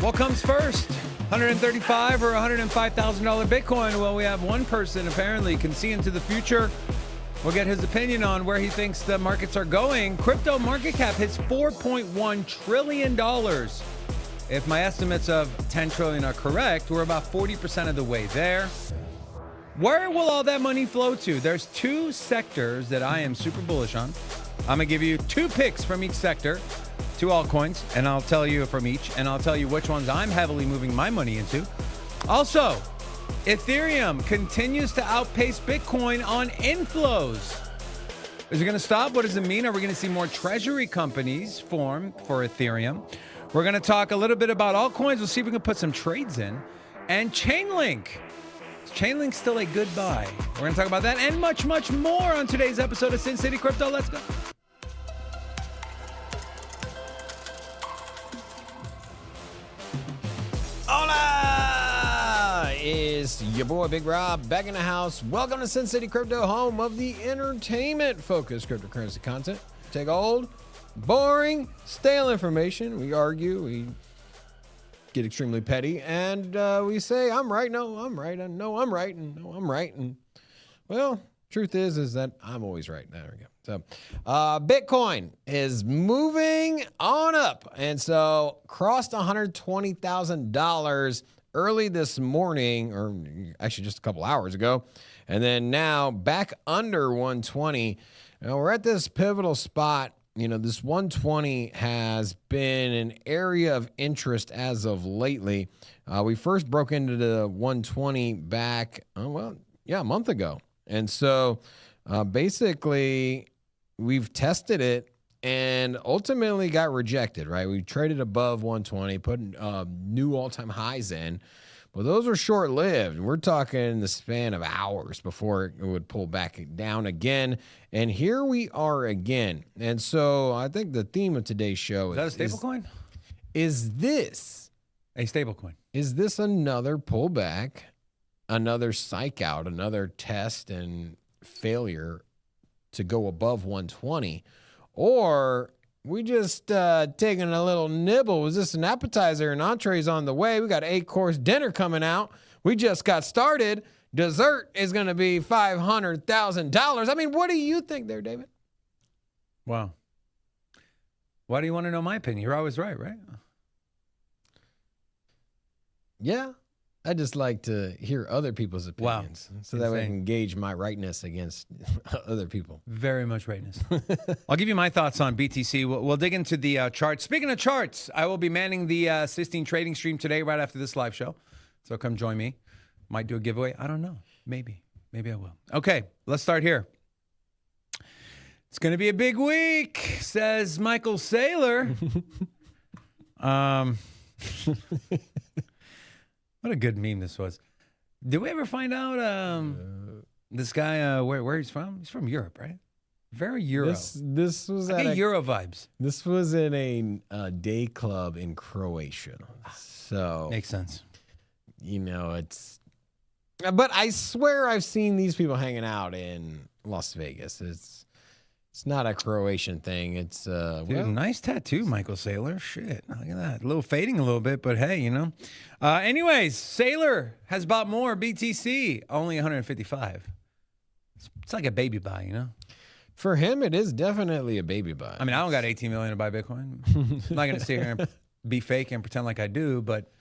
What comes first? $135,000 or $105,000 Bitcoin? Well, we have one person apparently can see into the future. We'll get his opinion on where he thinks the markets are going. Crypto market cap hits $4.1 trillion. If my estimates of 10 trillion are correct, we're about 40% of the way there. Where will all that money flow to? There's two sectors that I am super bullish on. I'm gonna give you two picks from each sector, two altcoins, and I'll tell you from each, and I'll tell you which ones I'm heavily moving my money into. Also, Ethereum continues to outpace Bitcoin on inflows. Is it gonna stop? What does it mean? Are we gonna see more treasury companies form for Ethereum? We're gonna talk a little bit about altcoins. We'll see if we can put some trades in. And Chainlink. Is Chainlink still a good buy? We're gonna talk about that and much, much more on today's episode of Sin City Crypto. Let's go. Hola! It's your boy Big Rob back in the house. Welcome to Sin City Crypto, home of the entertainment-focused cryptocurrency content. Take old, boring, stale information. We argue, we get extremely petty, and we say, I'm right, no, I'm right, and no, I'm right, and no, I'm right. And well, truth is that I'm always right. There we go. So Bitcoin is moving on up, and so crossed $120,000 early this morning, or actually just a couple hours ago, and then now back under 120. Now we're at this pivotal spot. You know, this 120 has been an area of interest as of lately. We first broke into the 120 back, a month ago. And so basically we've tested it and ultimately got rejected, right? We traded above 120, put new all-time highs in. Well, those are short-lived. We're talking the span of hours before it would pull back down again. And here we are again. And so I think the theme of today's show Is that a stable coin? Is this A stable coin. Is this another pullback, another psych out, another test and failure to go above 120? Or we just taking a little nibble? Was this an appetizer and entrees on the way? We got 8-course dinner coming out. We just got started. Dessert is going to be $500,000. I mean, what do you think there, David? Wow. Why do you want to know my opinion? You're always right, right? Yeah. I just like to hear other people's opinions, so that way I can gauge my rightness against other people. Very much rightness. I'll give you my thoughts on BTC. We'll dig into the charts. Speaking of charts, I will be manning the Sistine trading stream today right after this live show. So come join me. Might do a giveaway. I don't know. Maybe I will. Okay, let's start here. It's going to be a big week, says Michael Saylor. What a good meme this was. Did we ever find out this guy, where he's from? He's from Europe, right? Very Euro. This was I get Euro vibes. This was in a day club in Croatia. So makes sense. You know, it's... But I swear I've seen these people hanging out in Las Vegas. It's not a Croatian thing. It's Dude, nice tattoo, Michael Saylor. Shit, look at that. A little fading a little bit, but hey, you know. Anyways, Saylor has bought more BTC, only 155. It's like a baby buy, you know. For him, it is definitely a baby buy. I mean, I don't got 18 million to buy Bitcoin. I'm not gonna sit here and be fake and pretend like I do, but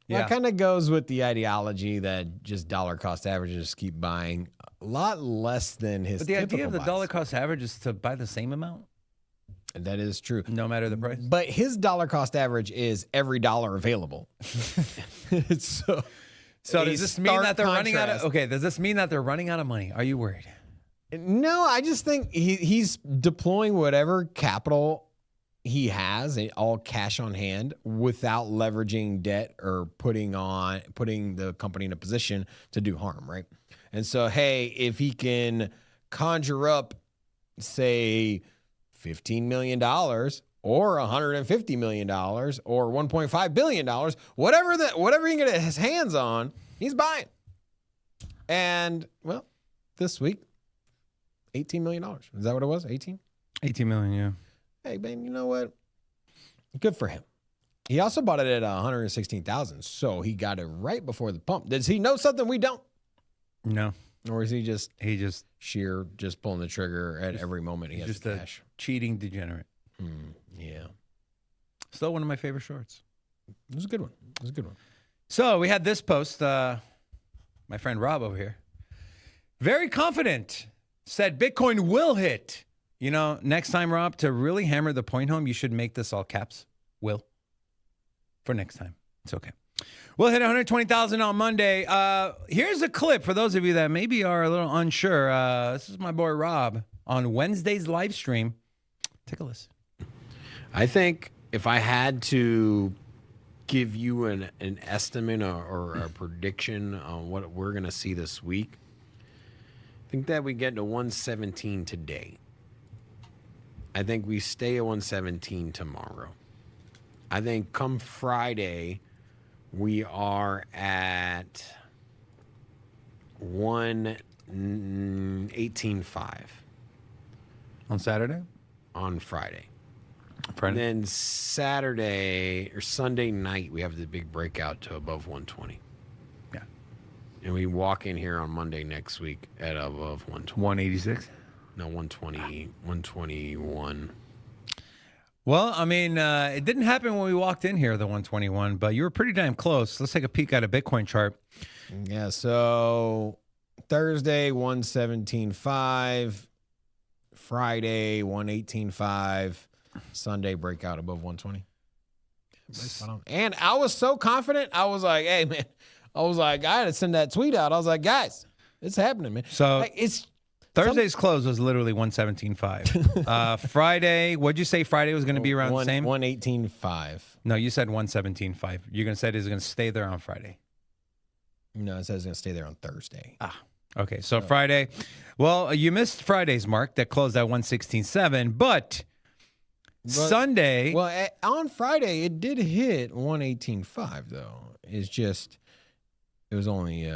yeah. Well, it kind of goes with the ideology that just dollar cost averages keep buying a lot less than his. But the idea of the buys. dollar cost average is to buy the same amount. That is true. No matter the price. But his dollar cost average is every dollar available. so does this mean that they're running out of? Okay, does this mean that they're running out of money? Are you worried? No, I just think he's deploying whatever capital he has, all cash on hand, without leveraging debt or putting the company in a position to do harm, right? And so, hey, if he can conjure up, say, $15 million or $150 million or $1.5 billion, whatever he can get his hands on, he's buying. And, well, this week, $18 million. Is that what it was? 18? 18 million, yeah. Hey, man, you know what? Good for him. He also bought it at 116,000, so he got it right before the pump. Does he know something we don't? No. Or is he just sheer just pulling the trigger at every moment he has just the cash? a cheating degenerate. Yeah. Still one of my favorite shorts. It was a good one. It was a good one. So we had this post. My friend Rob over here, very confident, said Bitcoin will hit. You know, next time, Rob, to really hammer the point home, you should make this all caps. Will. For next time. It's okay. We'll hit 120,000 on Monday. Here's a clip for those of you that maybe are a little unsure. This is my boy Rob on Wednesday's live stream. Take a listen. I think if I had to give you an estimate or a prediction on what we're going to see this week, I think that we get to 117 today. I think we stay at 117 tomorrow. I think come Friday, we are at 118.5. On Saturday? On Friday. Friday. And then Saturday or Sunday night, we have the big breakout to above 120. Yeah. And we walk in here on Monday next week at above 120. 186? No, 120, 121. Well, I mean, it didn't happen when we walked in here, the 121, but you were pretty damn close. Let's take a peek at a Bitcoin chart. Yeah, so Thursday, 117.5. Friday, 118.5. Sunday, breakout above 120. And I was so confident. I was like, hey, man. I had to send that tweet out. I was like, guys, it's happening, man. So like, it's Thursday's close was literally 117.5. Friday, what'd you say Friday was going to be around the same? 118.5. No, you said 117.5. You're going to say it's going to stay there on Friday. No, it says it's going to stay there on Thursday. Okay. So Friday, well, you missed Friday's mark that closed at 116.7, but Sunday. Well, on Friday, it did hit 118.5, though. It's just, it was only,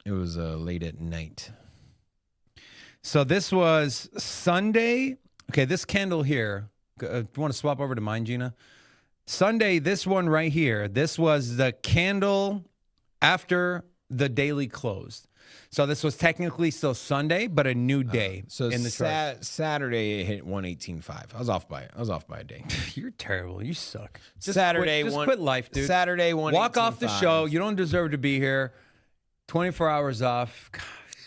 late at night. So this was Sunday. Okay, this candle here. You want to swap over to mine, Gina? Sunday, this one right here. This was the candle after the daily closed. So this was technically still Sunday, but a new day in the chart. Saturday it hit 118.5. I was off by a day. You're terrible. You suck. Just Saturday, quit life, dude. Saturday, 118.5. Walk off the show. You don't deserve to be here. 24 hours off. Gosh,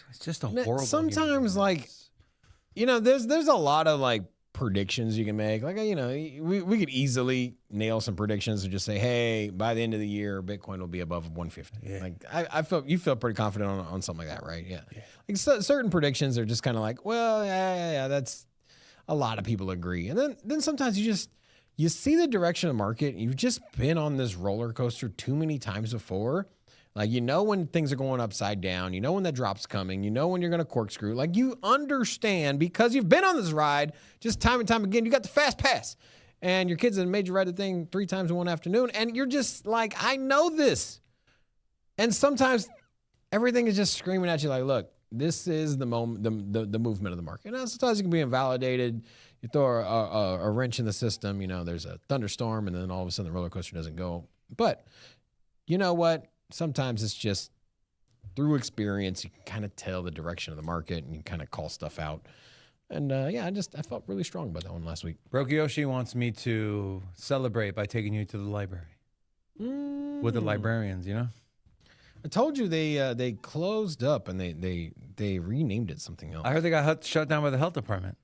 it's just a horrible. Sometimes, like, you know, there's a lot of like predictions you can make. Like, you know, we could easily nail some predictions and just say, hey, by the end of the year, Bitcoin will be above 150. Yeah. Like, you feel pretty confident on something like that, right? Yeah. Like certain predictions are just kind of like, well, yeah, that's a lot of people agree. And then sometimes you see the direction of the market. You've just been on this roller coaster too many times before. Like, you know when things are going upside down. You know when that drop's coming. You know when you're going to corkscrew. Like, you understand because you've been on this ride just time and time again. You got the fast pass. And your kids have made you ride the thing 3 times in one afternoon. And you're just like, I know this. And sometimes everything is just screaming at you like, look, this is the moment, the movement of the market. And sometimes it can be invalidated. You throw a wrench in the system. You know, there's a thunderstorm. And then all of a sudden the roller coaster doesn't go. But you know what? Sometimes it's just through experience, you can kind of tell the direction of the market and you kind of call stuff out. And I felt really strong about that one last week. Brokiyoshi wants me to celebrate by taking you to the library with the librarians, you know? I told you they closed up and they renamed it something else. I heard they got shut down by the health department.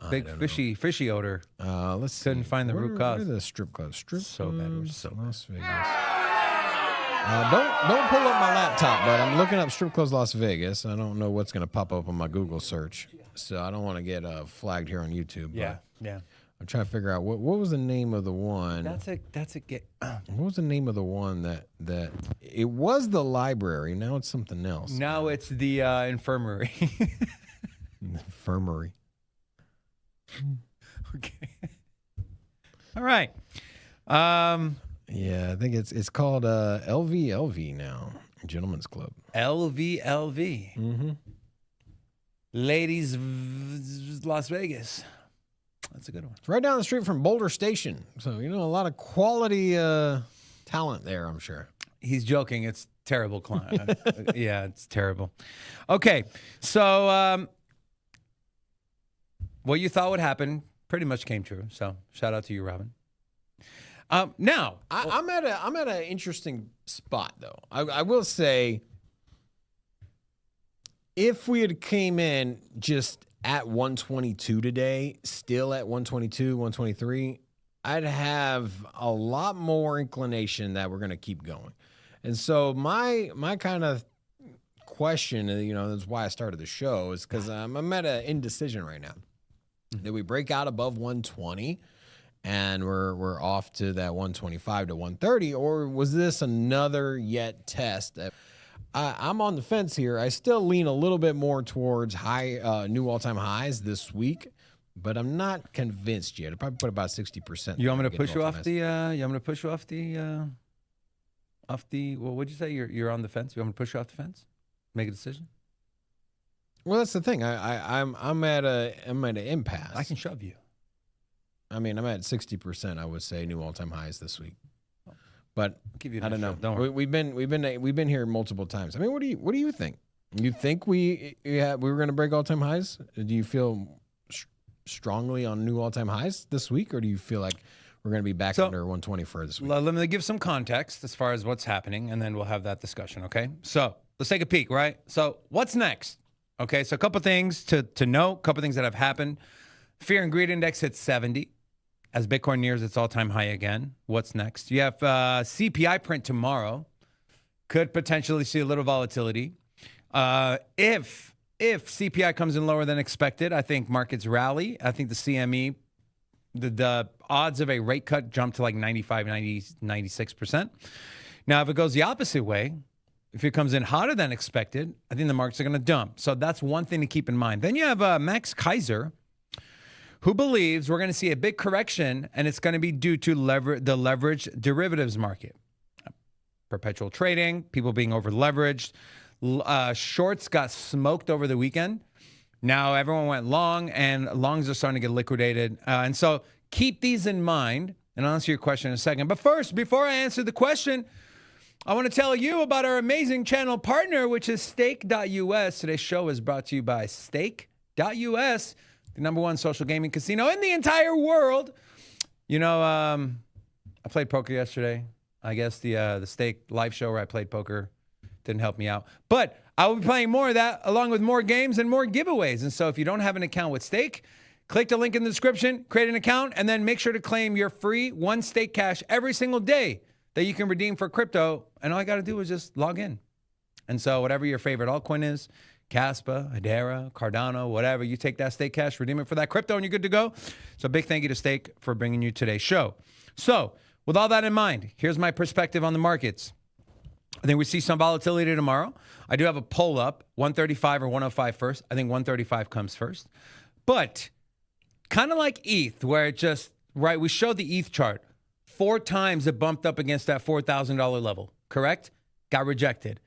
Big fishy odor. Let's see. Couldn't find the root cause. Where are the strip clubs? So bad. We're so Las Vegas. Don't pull up my laptop, but I'm looking up strip clubs Las Vegas. I don't know what's going to pop up on my Google search, so I don't want to get flagged here on YouTube. Yeah. I'm trying to figure out what was the name of the one. That's a What was the name of the one that it was the library? Now it's something else. Now it's the infirmary. Infirmary. Okay. All right. Yeah, I think it's called LVLV now, Gentlemen's Club. LVLV. Mm-hmm. Ladies Las Vegas. That's a good one. It's right down the street from Boulder Station. So, a lot of quality talent there, I'm sure. He's joking. It's terrible client. Yeah, it's terrible. Okay, so what you thought would happen pretty much came true. So shout out to you, Robin. Now I'm at an interesting spot though. I will say, if we had came in just at 122 today, still at 122, 123, I'd have a lot more inclination that we're going to keep going. And so my kind of question, that's why I started the show, is because I'm at an indecision right now. Did we break out above 120 and we're off to that 125 to 130, or was this another yet test? I'm on the fence here. I still lean a little bit more towards new all-time highs this week, but I'm not convinced yet. I'll probably put about 60%. You want me to push you off the? You want me to push you off the? Well, what'd you say? You're on the fence. You want me to push you off the fence? Make a decision. Well, that's the thing. I'm at an impasse. I can shove you. I mean, I'm at 60%. I would say new all-time highs this week, but I'll give you I don't know. Don't worry. We've been here multiple times. I mean, what do you think? You think we were going to break all-time highs? Do you feel strongly on new all-time highs this week, or do you feel like we're going to be back under 120 for this week? Let me give some context as far as what's happening, and then we'll have that discussion. Okay, so let's take a peek. Right. So what's next? Okay, so a couple things to note, a couple things that have happened. Fear and greed index hits 70 as Bitcoin nears its all-time high again. What's next? You have CPI print tomorrow. Could potentially see a little volatility. If CPI comes in lower than expected, I think markets rally. I think the CME, the odds of a rate cut jump to like 95, 90, 96%. Now, if it goes the opposite way, if it comes in hotter than expected, I think the markets are going to dump. So that's one thing to keep in mind. Then you have Max Kaiser, who believes we're going to see a big correction, and it's going to be due to the leveraged derivatives market. Perpetual trading, people being over-leveraged. Shorts got smoked over the weekend. Now everyone went long, and longs are starting to get liquidated. And so keep these in mind, and I'll answer your question in a second. But first, before I answer the question, I want to tell you about our amazing channel partner, which is Stake.us. Today's show is brought to you by Stake.us, the #1 social gaming casino in the entire world. I played poker yesterday. I guess the Stake live show where I played poker didn't help me out. But I will be playing more of that along with more games and more giveaways. And so if you don't have an account with Stake, click the link in the description, create an account, and then make sure to claim your free 1 Stake cash every single day that you can redeem for crypto. And all you got to do is just log in. And so whatever your favorite altcoin is, Caspa, Hedera, Cardano, whatever, you take that Stake cash, redeem it for that crypto, and you're good to go. So big thank you to Stake for bringing you today's show. So with all that in mind, here's my perspective on the markets. I think we see some volatility tomorrow. I do have a poll up, 135 or 105 first. I think 135 comes first. But kind of like ETH, where it just, right, we showed the ETH chart. 4 times it bumped up against that $4,000 level, correct? Got rejected.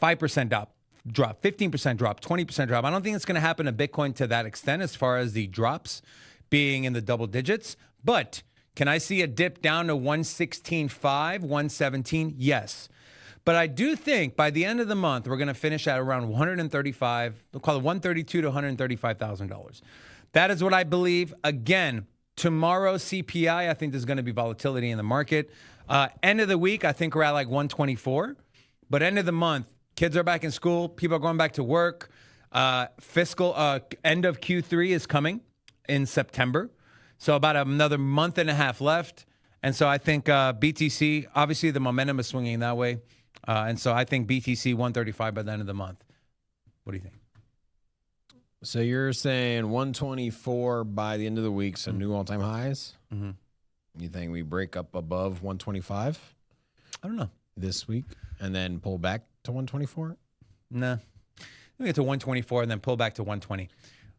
5% drop, 15% drop, 20% drop. I don't think it's going to happen to Bitcoin to that extent as far as the drops being in the double digits. But can I see a dip down to 116.5, 117? Yes. But I do think by the end of the month, we're going to finish at around 135, we'll call it 132 to $135,000. That is what I believe. Again, tomorrow CPI, I think there's going to be volatility in the market. End of the week, I think we're at like 124. But end of the month, kids are back in school. People are going back to work. Fiscal end of Q3 is coming in September. So about another month and a half left. And so I think BTC, obviously the momentum is swinging that way. And so I think BTC 135 by the end of the month. What do you think? So you're saying 124 by the end of the week, so new all-time highs? Mm-hmm. You think we break up above 125? I don't know. This week, and then pull back to 124? Nah. We get to 124 and then pull back to 120.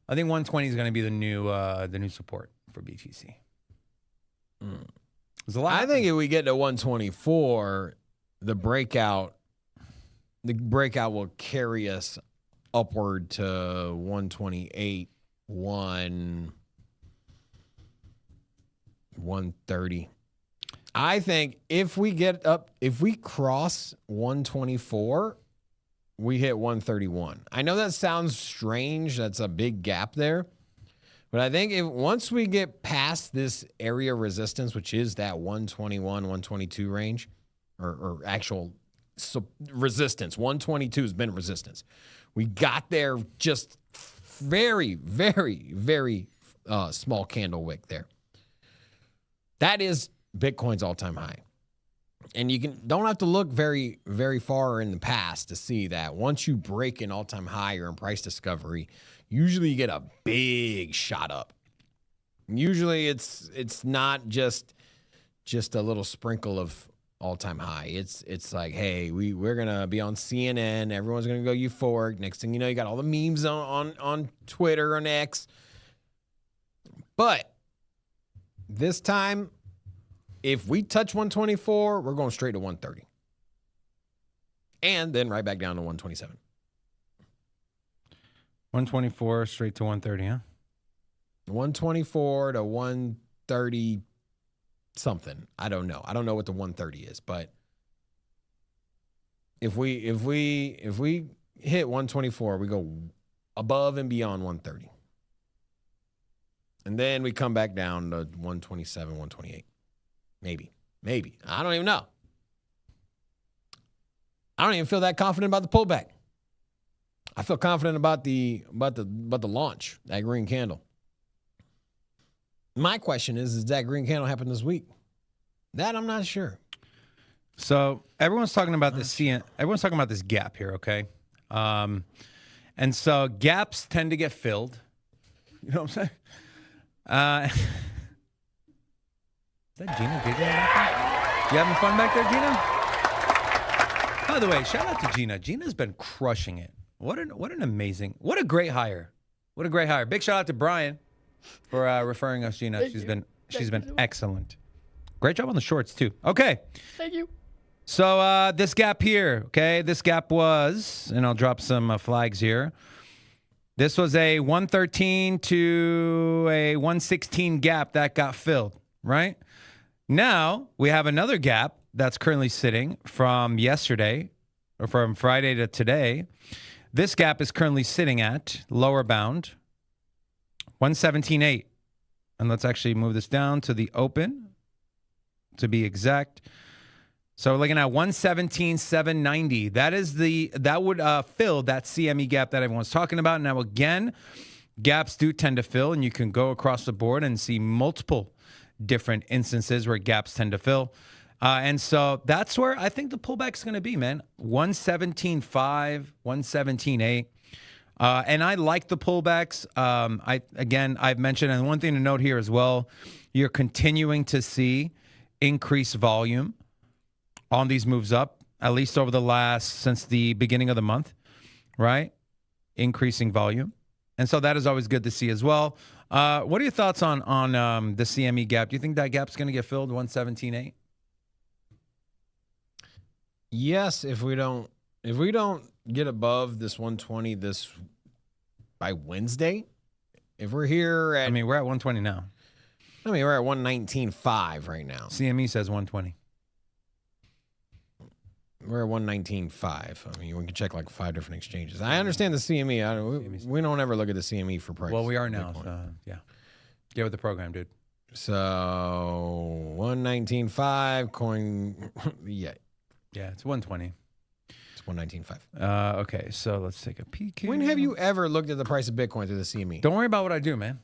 I think 120 is going to be the new support for BTC. There's a lot. I think if we get to 124, the breakout will carry us upward to 128, 130. I think if we cross 124, we hit 131. I know that sounds strange. That's a big gap there. But I think once we get past this area resistance, which is that 121, 122 range, or actual resistance, 122 has been resistance. We got there just very, very, very small candle wick there. That is Bitcoin's all-time high. And you don't have to look very, very far in the past to see that once you break an all-time high or in price discovery, usually you get a big shot up. Usually it's not just a little sprinkle of all-time high. It's like, hey, we're gonna be on CNN. Everyone's gonna go euphoric. Next thing you know, you got all the memes on Twitter and X. But this time, if we touch 124, we're going straight to 130. And then right back down to 127. 124 straight to 130, huh? 124 to 130 something. I don't know. I don't know what the 130 is, but if we hit 124, we go above and beyond 130. And then we come back down to 127, 128. Maybe. I don't even know. I don't even feel that confident about the pullback. I feel confident about the launch, that green candle. My question is, does that green candle happen this week? That I'm not sure. So everyone's talking about everyone's talking about this gap here, okay? And so gaps tend to get filled. You know what I'm saying? Is that Gina giggling back there? You having fun back there, Gina? By the way, shout out to Gina. Gina's been crushing it. What a great hire. What a great hire. Big shout out to Brian for referring us Gina. She's been excellent. Great job on the shorts too. Okay. Thank you. So this gap here, okay? This gap was, and I'll drop some flags here. This was a 113 to a 116 gap that got filled, right? Now we have another gap that's currently sitting from yesterday or from Friday to today. This gap is currently sitting at lower bound 117.8. And let's actually move this down to the open to be exact. So we're looking at 117.790. That would fill that CME gap that everyone's talking about. Now again, gaps do tend to fill, and you can go across the board and see multiple different instances where gaps tend to fill. And so that's where I think the pullback is going to be, man. 117.5, 117.8. And I like the pullbacks. I've mentioned, and one thing to note here as well, you're continuing to see increased volume on these moves up, at least over since the beginning of the month, right? Increasing volume. And so that is always good to see as well. What are your thoughts on the CME gap? Do you think that gap's going to get filled 117.8? Yes, if we don't get above this 120 by Wednesday, if we're here at, we're at 120 now. We're at 119.5 right now. CME says 120. We're at 119.5. We can check like 5 different exchanges. I understand the CME. We don't ever look at the CME for price. Well, we are now. So, yeah. Get with the program, dude. So 119.5 coin. Yeah. Yeah, it's 120. It's 119.5. Okay, so let's take a peek here. When have you ever looked at the price of Bitcoin through the CME? Don't worry about what I do, man.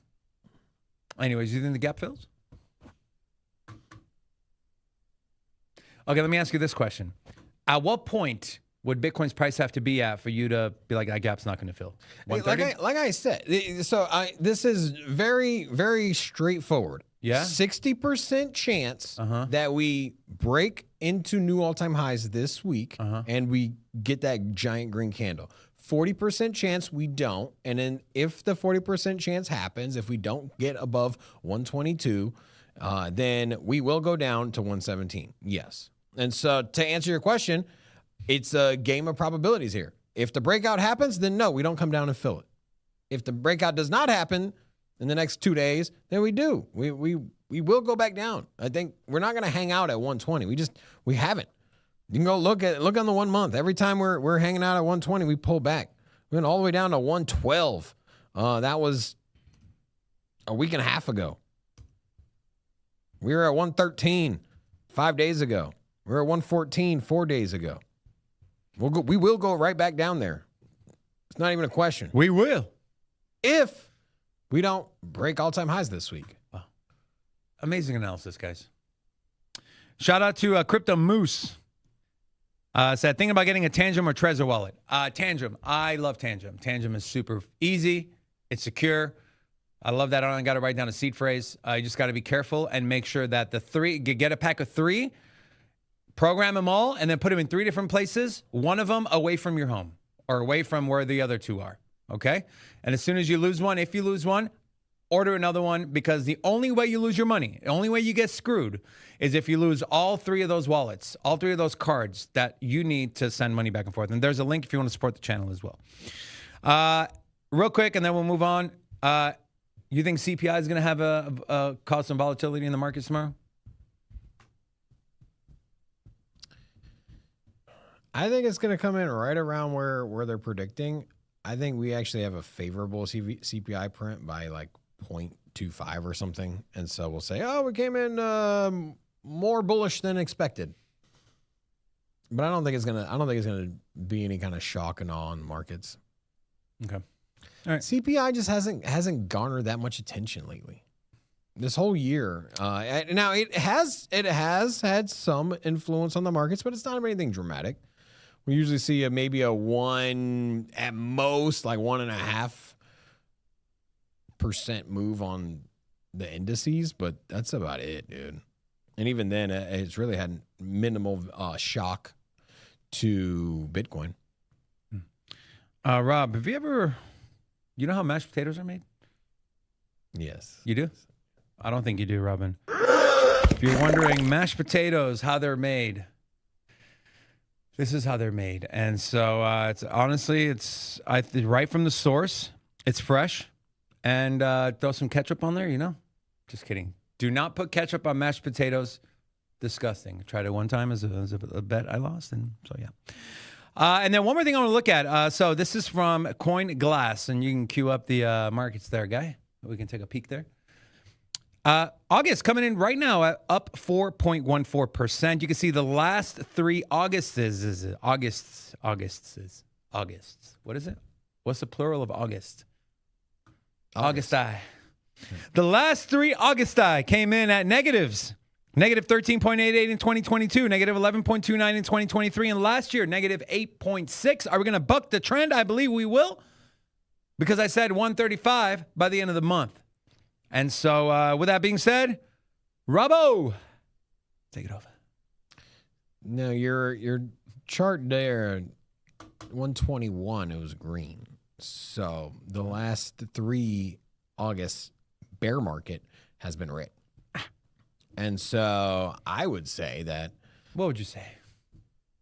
Anyways, you think the gap fills? Okay, let me ask you this question. At what point would Bitcoin's price have to be at for you to be like, that gap's not going to fill? Like I said, so this is very, very straightforward. Yeah. 60% chance that we break into new all-time highs this week and we get that giant green candle. 40% chance we don't. And then if the 40% chance happens, if we don't get above 122, then we will go down to 117. Yes. And so to answer your question, it's a game of probabilities here. If the breakout happens, then no, we don't come down and fill it. If the breakout does not happen in the next 2 days, then we do. We we will go back down. I think we're not going to hang out at 120. We haven't. You can go look on the 1 month. Every time we're hanging out at 120, we pull back. We went all the way down to 112. That was a week and a half ago. We were at 113 5 days ago. We were at 114 4 days ago. We will go right back down there. It's not even a question. We will. If we don't break all-time highs this week. Wow. Amazing analysis, guys. Shout out to Crypto Moose. Said, thinking about getting a Tangem or Trezor wallet. Tangem. I love Tangem. Tangem is super easy. It's secure. I love that. I don't got to write down a seed phrase. You just got to be careful and make sure that get a pack of 3, program them all, and then put them in 3 different places. One of them away from your home or away from where the other 2 are. Okay? And as soon as you lose one, if you lose one, order another one, because the only way you lose your money, the only way you get screwed is if you lose all 3 of those wallets, all 3 of those cards that you need to send money back and forth. And there's a link if you want to support the channel as well. Real quick, and then we'll move on. You think CPI is going to have a cause some volatility in the markets tomorrow? I think it's going to come in right around where they're predicting. I think we actually have a favorable CPI print by like 0.25 or something. And so we'll say, oh, we came in more bullish than expected. But I don't think it's gonna be any kind of shock and awe in the markets. Okay. All right. CPI just hasn't garnered that much attention lately. This whole year. Now it has had some influence on the markets, but it's not anything dramatic. We usually see maybe a 1 at most, like 1.5% move on the indices, but that's about it, dude. And even then, it's really had minimal shock to Bitcoin. Rob, have you ever, you know how mashed potatoes are made? Yes. You do? I don't think you do, Robin. If you're wondering, mashed potatoes, how they're made, this is how they're made. And so it's honestly, right from the source. It's fresh. And throw some ketchup on there, you know? Just kidding. Do not put ketchup on mashed potatoes. Disgusting. I tried it one time as a bet I lost. And so, yeah. And then one more thing I want to look at. So this is from Coin Glass. And you can queue up the markets there, guy. We can take a peek there. August coming in right now at up 4.14%. You can see the last 3 Augusts. What is it? What's the plural of August? Augusti. The last 3 Augusti came in at negatives. Negative 13.88 in 2022, negative 11.29 in 2023, and last year, negative 8.6. Are we going to buck the trend? I believe we will, because I said 135 by the end of the month. And so, with that being said, Robbo, take it over. No, your chart there, 121, it was green. So the last 3 August bear market has been red. And so I would say that. What would you say?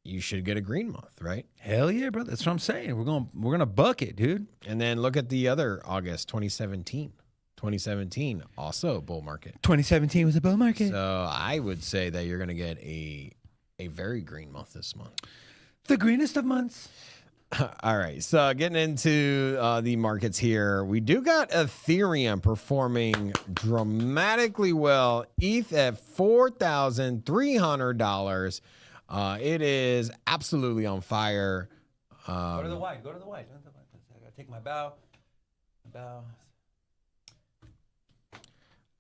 You should get a green month, right? Hell yeah, bro. That's what I'm saying. We're gonna buck it, dude. And then look at the other August, 2017. 2017, also a bull market. 2017 was a bull market. So I would say that you're gonna get a very green month this month. The greenest of months. All right, so getting into the markets here, we do got Ethereum performing dramatically well. ETH at $4,300. It is absolutely on fire. Go to the white. Go to the white. I gotta take my bow.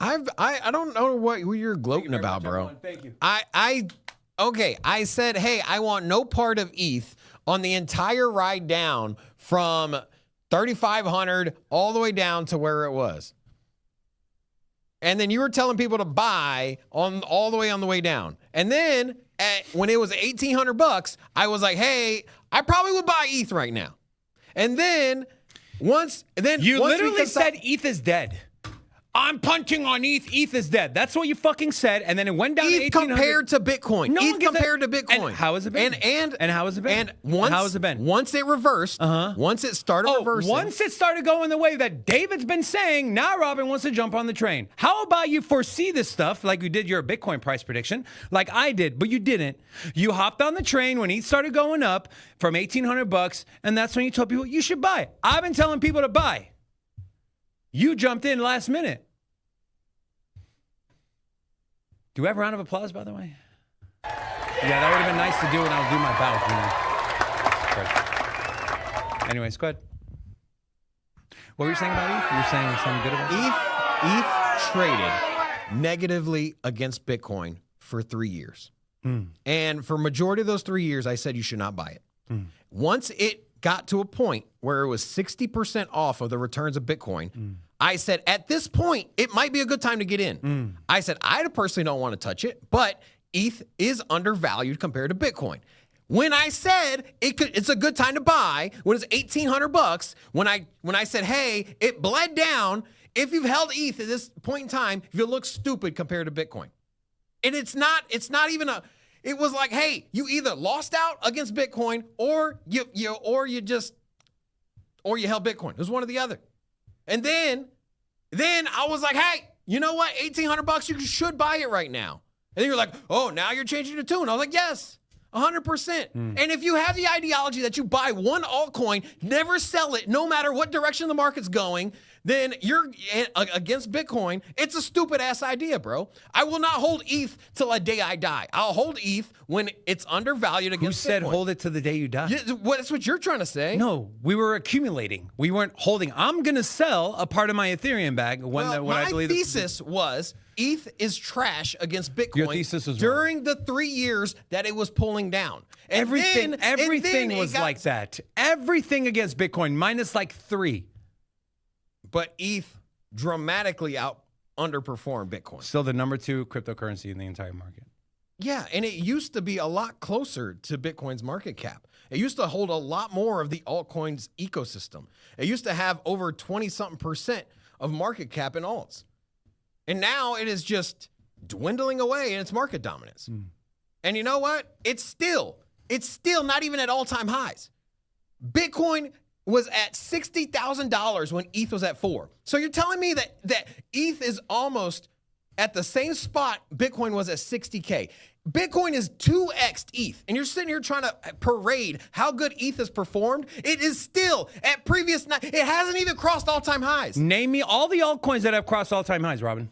I don't know what you're gloating about, bro. Thank you. Okay. I said, hey, I want no part of ETH on the entire ride down from 3,500 all the way down to where it was. And then you were telling people to buy all the way on the way down. And then when it was $1,800, I was like, hey, I probably would buy ETH right now. And then you literally said ETH is dead. I'm punching on ETH. ETH is dead. That's what you fucking said. And then it went down to ETH 1,800. compared to Bitcoin. No one ETH gets compared that. to Bitcoin. And how has it been? And how has it been? And once, how has it been? Once it reversed, once it started reversing. Once it started going the way that David's been saying, now Robin wants to jump on the train. How about you foresee this stuff like you did your Bitcoin price prediction, like I did, but you didn't. You hopped on the train when ETH started going up from $1,800, and that's when you told people you should buy. I've been telling people to buy. You jumped in last minute. Do we have a round of applause, by the way? Yeah, that would have been nice to do when I'll do my bow. Anyways, go ahead. What were you saying about ETH? You were saying something good about ETH traded negatively against Bitcoin for 3 years. And for majority of those 3 years, I said you should not buy it. Once it got to a point where it was 60% off of the returns of Bitcoin, I said, at this point, it might be a good time to get in. I said, I personally don't want to touch it, but ETH is undervalued compared to Bitcoin. When I said it's a good time to buy, when it's $1,800, when I said, hey, it bled down, if you've held ETH at this point in time, you look stupid compared to Bitcoin. And it's not even it was like, hey, you either lost out against Bitcoin or you held Bitcoin. It was one or the other. And then I was like, hey, you know what? $1,800, you should buy it right now. And then you're like, oh, now you're changing the tune. I was like, yes, 100%. And if you have the ideology that you buy one altcoin, never sell it, no matter what direction the market's going, then you're against Bitcoin. It's a stupid ass idea, bro. I will not hold ETH till the day I die. I'll hold ETH when it's undervalued against Bitcoin. Who said hold it to the day you die? Yeah, that's what you're trying to say. No, we were accumulating. We weren't holding. I'm going to sell a part of my Ethereum bag when I believe my thesis was ETH is trash against Bitcoin. Your thesis was during the 3 years that it was pulling down. And everything was like that. Everything against Bitcoin minus like 3. But ETH dramatically underperformed Bitcoin. Still the number 2 cryptocurrency in the entire market. Yeah, and it used to be a lot closer to Bitcoin's market cap. It used to hold a lot more of the altcoins ecosystem. It used to have over 20-something% of market cap in alts. And now it is just dwindling away in its market dominance. And you know what? It's still not even at all-time highs. Bitcoin was at $60,000 when ETH was at 4. So you're telling me that ETH is almost at the same spot Bitcoin was at 60K. Bitcoin is 2x ETH, and you're sitting here trying to parade how good ETH has performed. It is still at previous night. It hasn't even crossed all-time highs. Name me all the altcoins that have crossed all-time highs, Robin.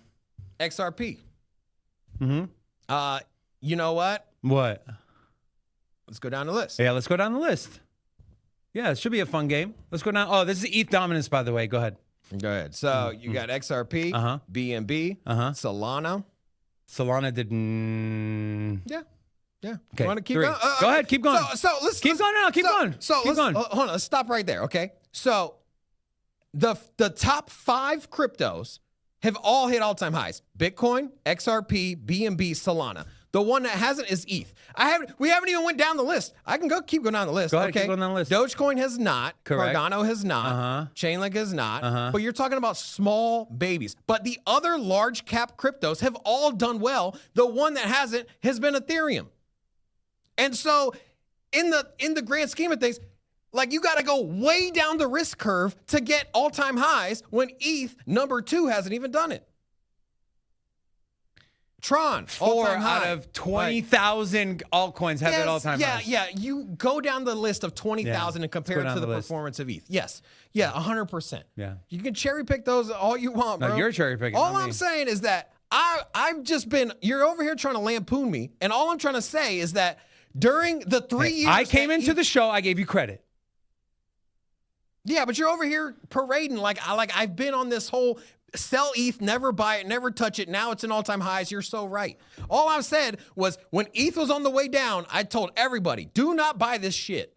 XRP. You know what? What? Let's go down the list. Yeah, let's go down the list. Yeah, it should be a fun game. Let's go down. Oh, this is ETH dominance, by the way. Go ahead. Go ahead. So you got XRP, BNB, Solana. Solana didn't. Yeah. Okay. You want to keep 3. going? Go ahead. Keep going. So let's keep going now. Keep going. Hold on. Let's stop right there. Okay. So the top 5 cryptos have all hit all-time highs. Bitcoin, XRP, BNB, Solana. The one that hasn't is ETH. We haven't even went down the list. I can keep going down the list. Go ahead, okay. keep going down the list. Dogecoin has not. Correct. Cardano has not. Chainlink has not. But you're talking about small babies. But the other large cap cryptos have all done well. The one that hasn't has been Ethereum. And so in the grand scheme of things, like you got to go way down the risk curve to get all-time highs when ETH number 2 hasn't even done it. Tron, 4 out of 20,000 altcoins have it all-time highs. Yeah. You go down the list of 20,000 and compare it to the performance of ETH. Yes. Yeah, 100%. Yeah. You can cherry pick those all you want, bro. No, you're cherry picking. All I'm saying is that I've just been, you're over here trying to lampoon me, and all I'm trying to say is that during the 3 years I came into the show, I gave you credit. Yeah, but you're over here parading like I've been on this whole sell ETH, never buy it, never touch it. Now it's in all-time highs. You're so right. All I said was when ETH was on the way down, I told everybody, do not buy this shit.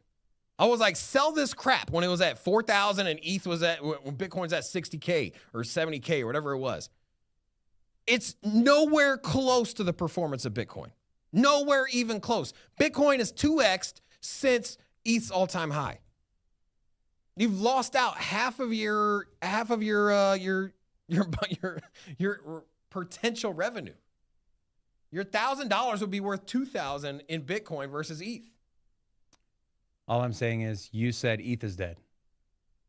I was like, sell this crap when it was at 4,000 and ETH was when Bitcoin's at 60K or 70K or whatever it was. It's nowhere close to the performance of Bitcoin. Nowhere even close. Bitcoin is 2x'd since ETH's all-time high. You've lost out half of your your potential revenue. Your $1,000 would be worth $2,000 in Bitcoin versus ETH. All I'm saying is you said ETH is dead.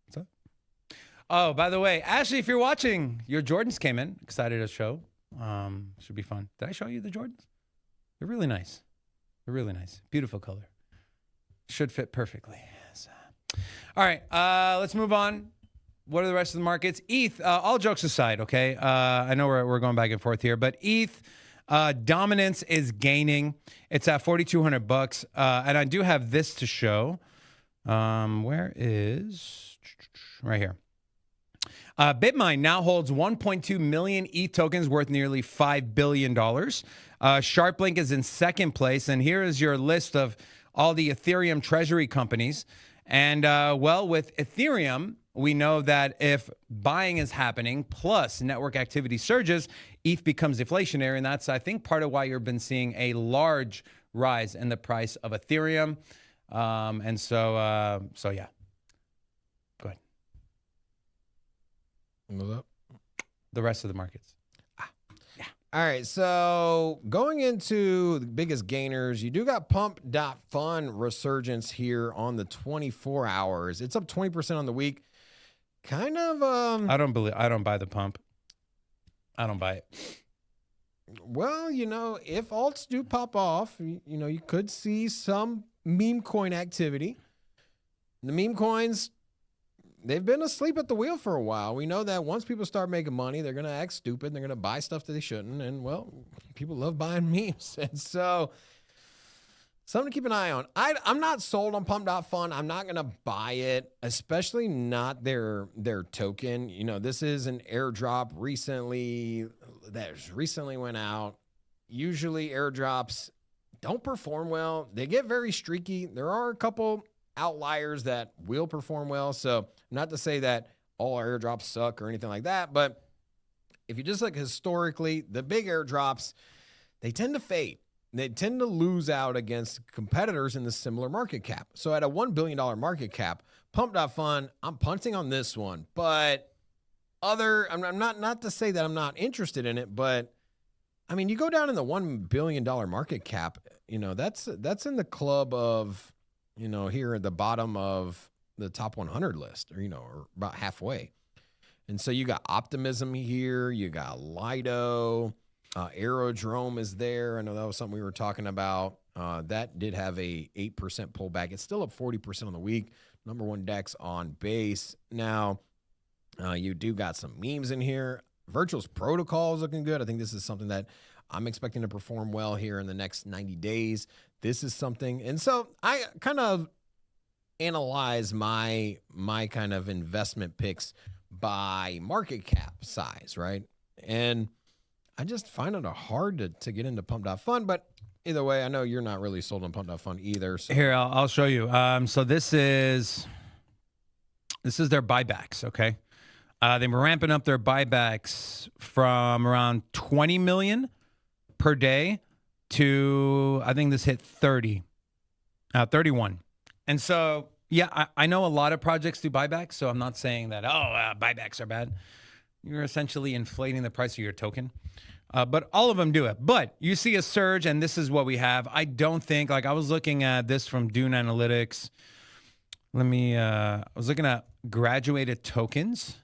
What's up? Oh, by the way, Ashley, if you're watching, your Jordans came in. Excited to show. Should be fun. Did I show you the Jordans? They're really nice. They're really nice. Beautiful color. Should fit perfectly. So. All right, let's move on. What are the rest of the markets? ETH, all jokes aside, okay? I know we're going back and forth here, but ETH dominance is gaining. It's at $4,200, and I do have this to show. Where is right here? Bitmine now holds 1.2 million ETH tokens worth nearly $5 billion. Sharplink is in second place, and here is your list of all the Ethereum treasury companies. And well, with Ethereum, we know that if buying is happening plus network activity surges, ETH becomes deflationary. And that's, I think, part of why you've been seeing a large rise in the price of Ethereum. So yeah. Go ahead. What's up? The rest of the markets. All right, so going into the biggest gainers, you do got pump.fun resurgence here on the 24 hours. It's up 20% on the week. Kind of I don't buy the pump. I don't buy it. Well, if alts do pop off, you could see some meme coin activity. The meme coins, they've been asleep at the wheel for a while. We know that once people start making money, they're going to act stupid. They're going to buy stuff that they shouldn't. And, well, people love buying memes. And so, something to keep an eye on. I'm not sold on pump.fun. I'm not going to buy it, especially not their token. This is an airdrop recently went out. Usually airdrops don't perform well. They get very streaky. There are a couple outliers that will perform well. So not to say that all airdrops suck or anything like that, but if you just look historically, the big airdrops, they tend to fade. They tend to lose out against competitors in the similar market cap. So at a $1 billion market cap, pump.fun, I'm punting on this one. But I'm not to say that I'm not interested in it, but I mean, you go down in the $1 billion market cap, that's in the club of, here at the bottom of the top 100 list, or about halfway. And so you got Optimism here, you got Lido, Aerodrome is there. I know that was something we were talking about. That did have a 8% pullback. It's still up 40% on the week. Number one DEX on base. Now, you do got some memes in here. Virtual's Protocol is looking good. I think this is something that I'm expecting to perform well here in the next 90 days. This is something. And so I kind of analyze my kind of investment picks by market cap size, right? And I just find it hard to get into pump.fun, but either way, I know you're not really sold on pump.fun either. So. Here, I'll show you. So this is their buybacks, okay? They were ramping up their buybacks from around 20 million per day to, I think this hit 31. And so, yeah, I know a lot of projects do buybacks, so I'm not saying that, buybacks are bad. You're essentially inflating the price of your token. But all of them do it. But you see a surge, and this is what we have. I don't think, I was looking at this from Dune Analytics. I was looking at graduated tokens.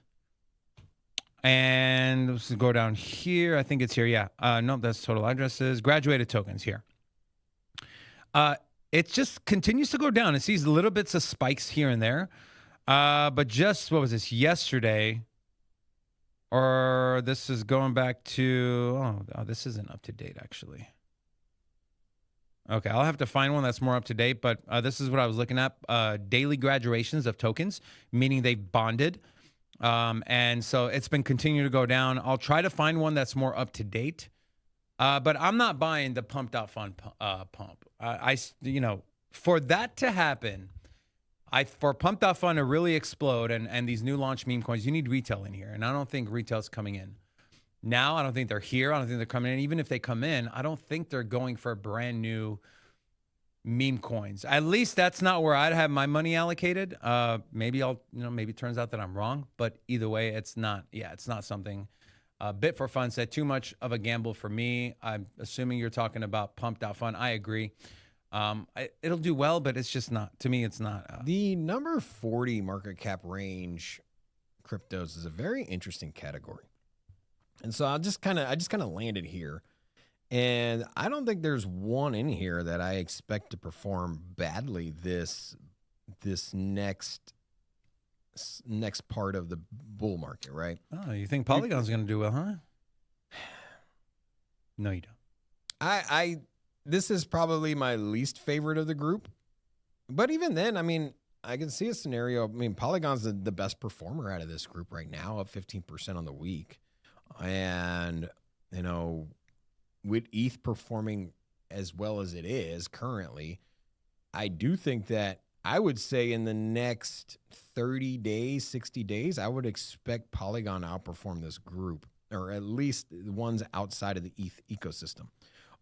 And let's go down here. I think it's here. Yeah. Nope, that's total addresses. Graduated tokens here. It just continues to go down. It sees little bits of spikes here and there. But just, what was this, yesterday? Or this is going back to, this isn't up to date, actually. Okay, I'll have to find one that's more up to date. But this is what I was looking at. Daily graduations of tokens, meaning they bonded. And so it's been continuing to go down. I'll try to find one that's more up to date. But I'm not buying the pump.fun pump. For that to happen, for pump.fun to really explode and these new launch meme coins, you need retail in here. And I don't think retail's coming in. Now, I don't think they're here. I don't think they're coming in. Even if they come in, I don't think they're going for a brand new meme coins. At least that's not where I'd have my money allocated. Maybe maybe it turns out that I'm wrong, but either way, it's not something. Bit for fun said too much of a gamble for me. I'm assuming you're talking about pumped out fun. I agree. It'll do well, but it's just not, to me, it's not. The number 40 market cap range cryptos is a very interesting category. And so I just kind of landed here. And I don't think there's one in here that I expect to perform badly this next part of the bull market, right? Oh, you think Polygon's going to do well, huh? No, you don't. This is probably my least favorite of the group. But even then, I mean, I can see a scenario. I mean, Polygon's the best performer out of this group right now, up 15% on the week. And, you know, with ETH performing as well as it is currently, I do think that I would say in the next 30 days, 60 days, I would expect Polygon to outperform this group, or at least the ones outside of the ETH ecosystem.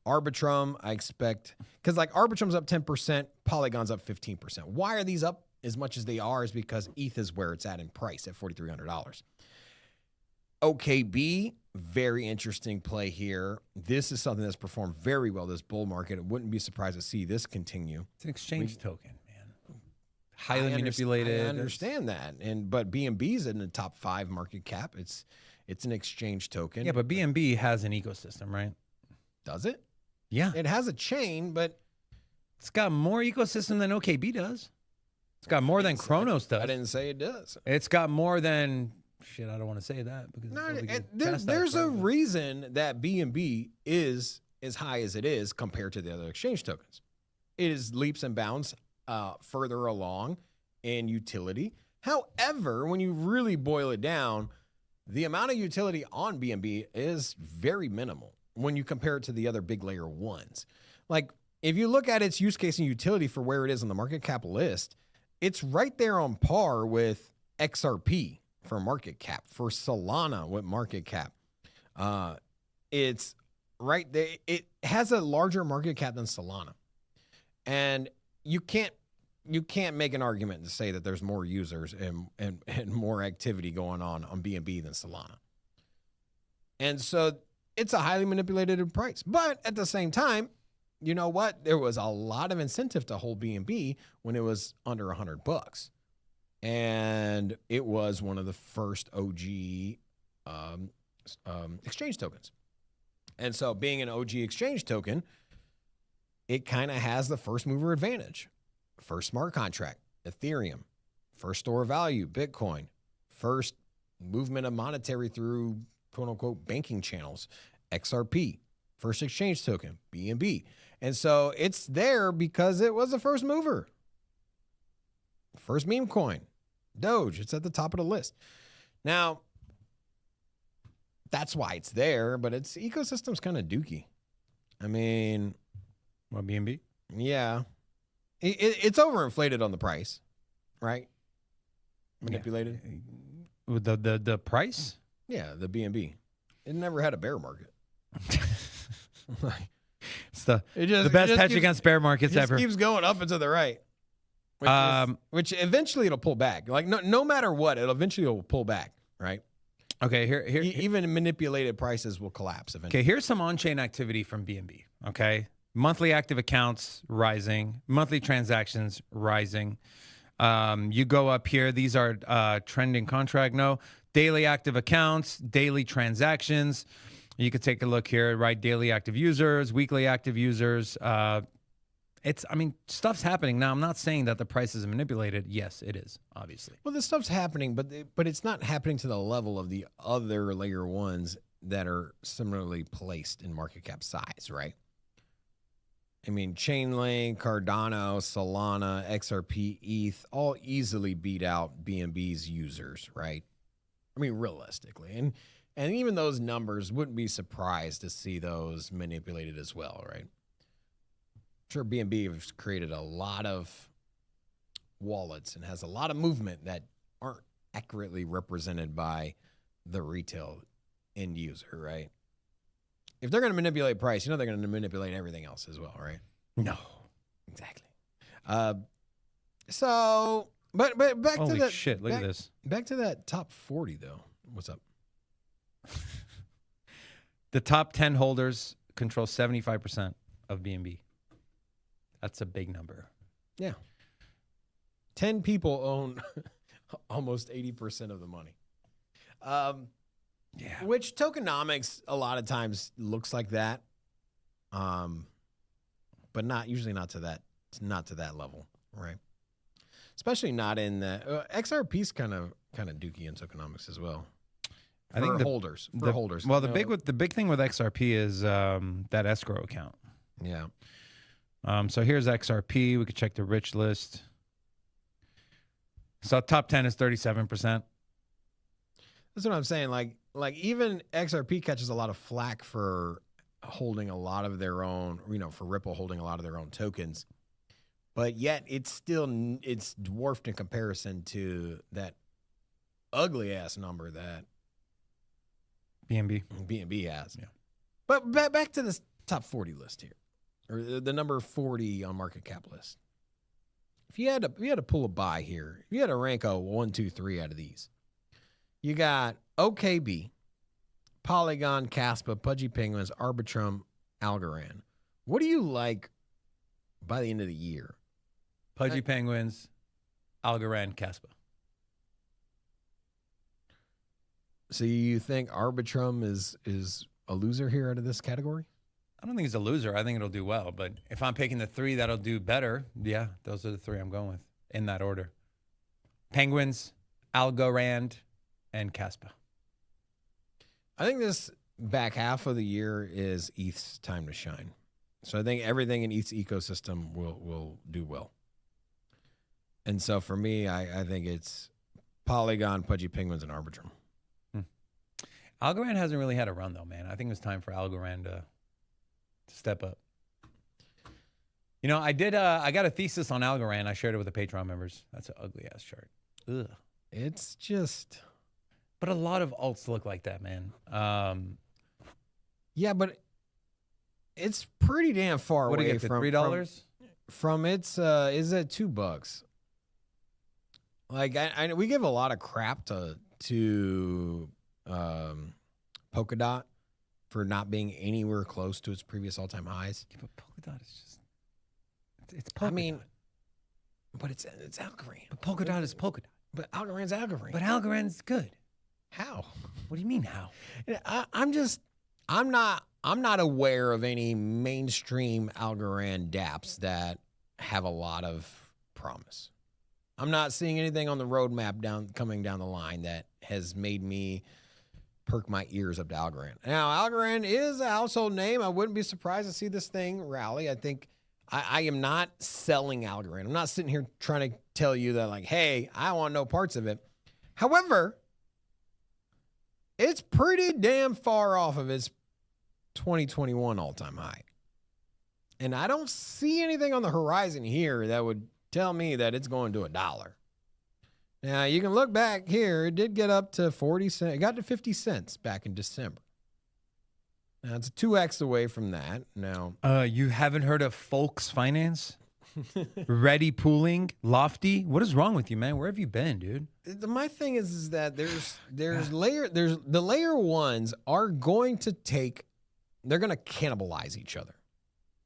Arbitrum, I expect, because like Arbitrum's up 10%, Polygon's up 15%. Why are these up as much as they are is because ETH is where it's at in price at $4,300. OKB, very interesting play here. This is something that's performed very well this bull market. I wouldn't be surprised to see this continue. It's an exchange token, man. Highly manipulated. I understand that. But BNB is in the top 5 market cap. It's an exchange token. Yeah, but BNB has an ecosystem, right? Does it? Yeah. It has a chain, but it's got more ecosystem than OKB does. It's got more than Chronos does. I didn't say it does. It's got more than... Shit, I don't want to say that because there's a reason that BNB is as high as it is compared to the other exchange tokens. It is leaps and bounds further along in utility. However, when you really boil it down, the amount of utility on BNB is very minimal when you compare it to the other big layer ones. Like if you look at its use case and utility for where it is on the market cap list, it's right there on par with XRP. For market cap, for Solana with market cap. It's right there. It has a larger market cap than Solana. And you can't make an argument to say that there's more users and more activity going on BNB than Solana. And so it's a highly manipulated price. But at the same time, you know what? There was a lot of incentive to hold BNB when it was under $100. And it was one of the first OG exchange tokens. And so being an OG exchange token, it kind of has the first mover advantage. First smart contract, Ethereum. First store of value, Bitcoin. First movement of monetary through quote unquote banking channels, XRP. First exchange token, BNB. And so it's there because it was the first mover. First meme coin. Doge, it's at the top of the list. Now, that's why it's there, but its ecosystem's kind of dookie. I mean... What, BNB? Yeah. It's overinflated on the price, right? Manipulated. Yeah. The price? Yeah, the BNB. It never had a bear market. It's the best hedge against bear markets ever. It keeps going up and to the right. Which eventually it'll pull back. Like no matter what, it'll pull back, right? Okay, here even manipulated prices will collapse eventually. Okay, here's some on-chain activity from BNB. Okay, monthly active accounts rising, monthly transactions rising. You go up here; these are trending contract. No, daily active accounts, daily transactions. You could take a look here, right? Daily active users, weekly active users. Stuff's happening now. I'm not saying that the price is manipulated. Yes, it is, obviously. Well, this stuff's happening, but it's not happening to the level of the other layer ones that are similarly placed in market cap size, right? I mean, Chainlink, Cardano, Solana, XRP, ETH, all easily beat out BNB's users, right? I mean, realistically. And even those numbers, wouldn't be surprised to see those manipulated as well, right? Sure, BNB has created a lot of wallets and has a lot of movement that aren't accurately represented by the retail end user, right? If they're going to manipulate price, you know they're going to manipulate everything else as well, right? No. Exactly. So, but back Holy to the shit! Look at this. Back to that top 40 though. What's up? The top 10 holders control 75% of BNB. That's a big number. Yeah. 10 people own almost 80% of the money. Yeah. Which tokenomics a lot of times looks like that. But usually not to that level, right? Especially not in the XRP's kind of dookie in tokenomics as well. I think holders. Well, the big thing with XRP is that escrow account. Yeah. So here's XRP. We could check the rich list. So top 10 is 37%. That's what I'm saying. Like even XRP catches a lot of flack for holding a lot of their own, for Ripple holding a lot of their own tokens. But yet it's dwarfed in comparison to that ugly ass number that BNB has. Yeah. But back to this top 40 list here, or the number 40 on market cap list. If you had to pull a buy here, if you had to rank a 1, 2, 3 out of these, you got OKB, Polygon, Caspa, Pudgy Penguins, Arbitrum, Algorand. What do you like by the end of the year? Pudgy Penguins, Algorand, Caspa. So you think Arbitrum is a loser here out of this category? I don't think it's a loser. I think it'll do well. But if I'm picking the 3 that'll do better, yeah, those are the 3 I'm going with in that order. Penguins, Algorand, and Caspa. I think this back half of the year is ETH's time to shine. So I think everything in ETH's ecosystem will do well. And so for me, I think it's Polygon, Pudgy Penguins, and Arbitrum. Algorand hasn't really had a run, though, man. I think it's time for Algorand to step up. I got a thesis on Algorand. I shared it with the Patreon members. That's an ugly-ass chart. Ugh. It's just... But a lot of alts look like that, man. Yeah, but it's pretty damn far what away do you get, from $3? From its is it $2? Like we give a lot of crap to Polkadot for not being anywhere close to its previous all-time highs. Yeah, but Polkadot is just it's Polkadot. I mean, but it's Algorand. But Polkadot is Polkadot. But Algorand's Algorand. But Algorand's good. How? What do you mean how? I'm not aware of any mainstream Algorand dApps that have a lot of promise. I'm not seeing anything on the roadmap coming down the line that has made me perk my ears up to Algorand. Now, Algorand is a household name. I wouldn't be surprised to see this thing rally. I think I am not selling Algorand. I'm not sitting here trying to tell you that, like, hey, I want no parts of it. However, it's pretty damn far off of its 2021 all-time high. And I don't see anything on the horizon here that would tell me that it's going to $1. Now, you can look back here. It did get up to 40 cents. It got to 50 cents back in December. Now, it's 2x away from that. Now, you haven't heard of Folks Finance? Ready Pooling? Lofty? What is wrong with you, man? Where have you been, dude? My thing is that there's the layer ones are going to they're going to cannibalize each other.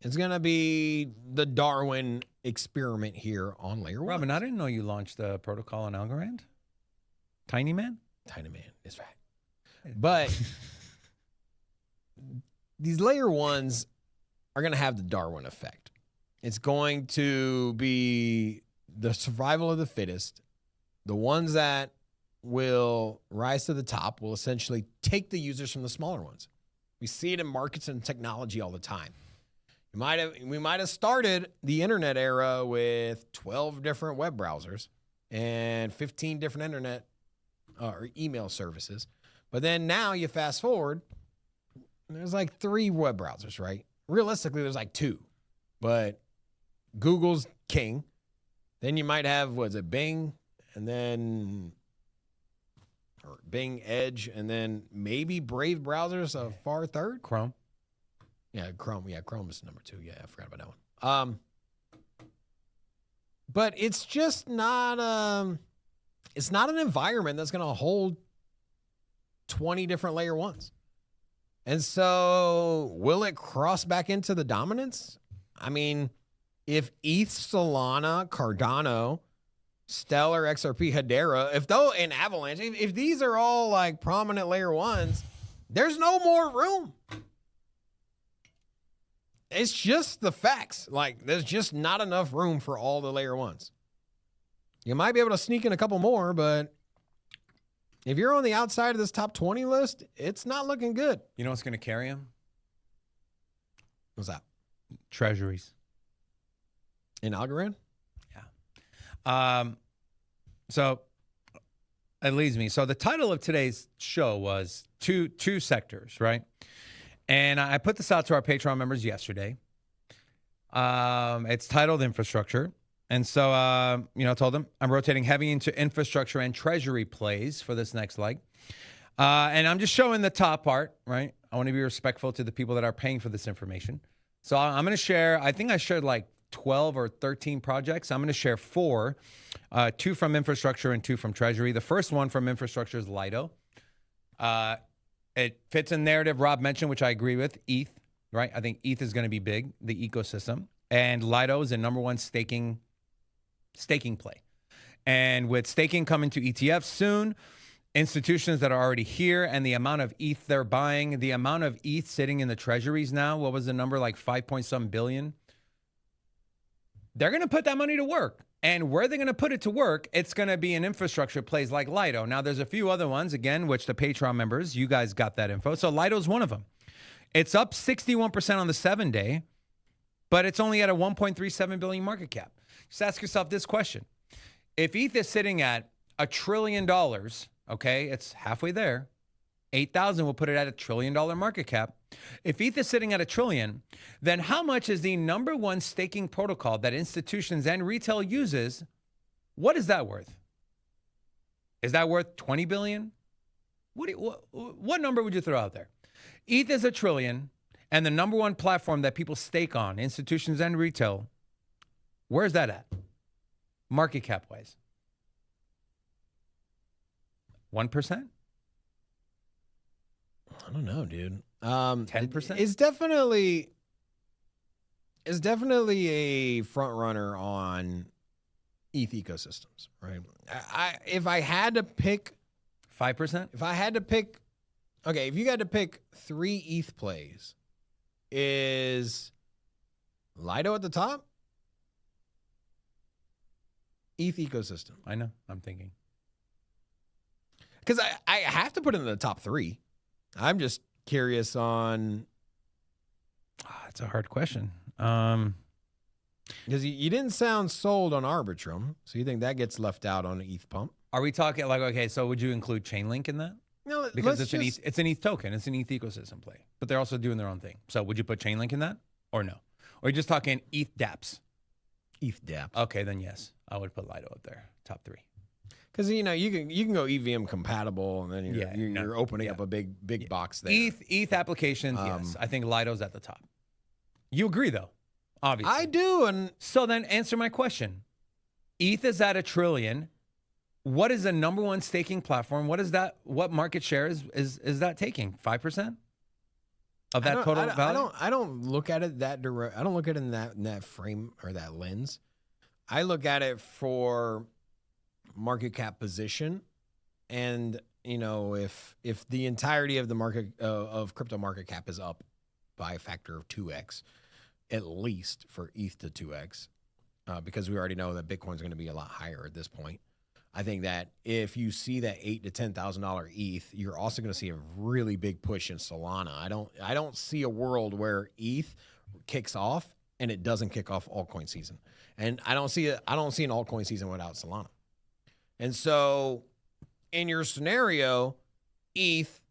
It's going to be the Darwin experiment here on layer one. Robin, I didn't know you launched a protocol on Algorand. Tiny Man? Tiny Man is right. But these layer ones are going to have the Darwin effect. It's going to be the survival of the fittest. The ones that will rise to the top will essentially take the users from the smaller ones. We see it in markets and technology all the time. We might have started the internet era with 12 different web browsers and 15 different internet or email services. But then now you fast forward, there's like 3 web browsers, right? Realistically, there's like 2. But Google's king. Then you might have, Bing, and then or Bing Edge, and then maybe Brave browsers a far third. Chrome. Yeah, Chrome. Yeah, Chrome is number 2. Yeah, I forgot about that one. but it's just not it's not an environment that's going to hold 20 different layer ones. And so will it cross back into the dominance? I mean, if ETH, Solana, Cardano, Stellar, XRP, Hedera, and Avalanche, if these are all like prominent layer ones, there's no more room. It's just the facts. Like, there's just not enough room for all the layer ones. You might be able to sneak in a couple more, but if you're on the outside of this top 20 list, it's not looking good. You know what's going to carry them? What's that? Treasuries. In Algorand? Yeah. So it leads me. So the title of today's show was two sectors, right? And I put this out to our Patreon members yesterday. It's titled Infrastructure. And so, I told them I'm rotating heavy into infrastructure and treasury plays for this next leg. And I'm just showing the top part, right? I want to be respectful to the people that are paying for this information. So I'm going to share, I think I shared like 12 or 13 projects. I'm going to share 4, 2 from infrastructure and 2 from treasury. The first one from infrastructure is Lido. It fits in narrative Rob mentioned, which I agree with, ETH, right? I think ETH is going to be big, the ecosystem. And Lido is the #1 staking play. And with staking coming to ETFs soon, institutions that are already here and the amount of ETH they're buying, the amount of ETH sitting in the treasuries now, what was the number, like 5-point-some billion? They're going to put that money to work. And where they're going to put it to work, it's going to be in infrastructure plays like Lido. Now, there's a few other ones, again, which the Patreon members, you guys got that info. So Lido's one of them. It's up 61% on the 7-day, but it's only at a 1.37 billion market cap. Just ask yourself this question. If ETH is sitting at $1 trillion, okay, it's halfway there. 8,000 will put it at $1 trillion market cap. If ETH is sitting at $1 trillion, then how much is the #1 staking protocol that institutions and retail uses? What is that worth? Is that worth 20 billion? What number would you throw out there? ETH is $1 trillion, and the #1 platform that people stake on, institutions and retail, where's that at? Market cap wise. 1%? I don't know, dude. 10%? It's definitely a front runner on ETH ecosystems, right? If I had to pick 5%? If I had to pick, okay, if you had to pick 3 ETH plays, is Lido at the top? ETH ecosystem. I know. I'm thinking. Because I have to put it in the top 3. I'm just curious on. It's a hard question. Because you didn't sound sold on Arbitrum, so you think that gets left out on the ETH pump? Are we talking like, okay, so would you include Chainlink in that? No, Because it's an ETH token. It's an ETH ecosystem play. But they're also doing their own thing. So would you put Chainlink in that or no? Or are you just talking ETH dApps? ETH dApps. Okay, then yes. I would put Lido up there, top 3. Because you can go EVM compatible, and then you're opening up a big box there. ETH applications, yes. I think Lido's at the top. You agree though, obviously. I do, and so then answer my question. ETH is at $1 trillion. What is the #1 staking platform? What is that? What market share is that taking? 5% of that total value? I don't look at it that direct. I don't look at it in that frame or that lens. I look at it for market cap position, and if the entirety of the market of crypto market cap is up by a factor of 2x, at least for ETH to 2x, because we already know that Bitcoin is going to be a lot higher at this point. I think that if you see that $8,000 to $10,000 ETH, you're also going to see a really big push in Solana. I don't see a world where ETH kicks off and it doesn't kick off altcoin season, and I don't see an altcoin season without Solana. And so, in your scenario, ETH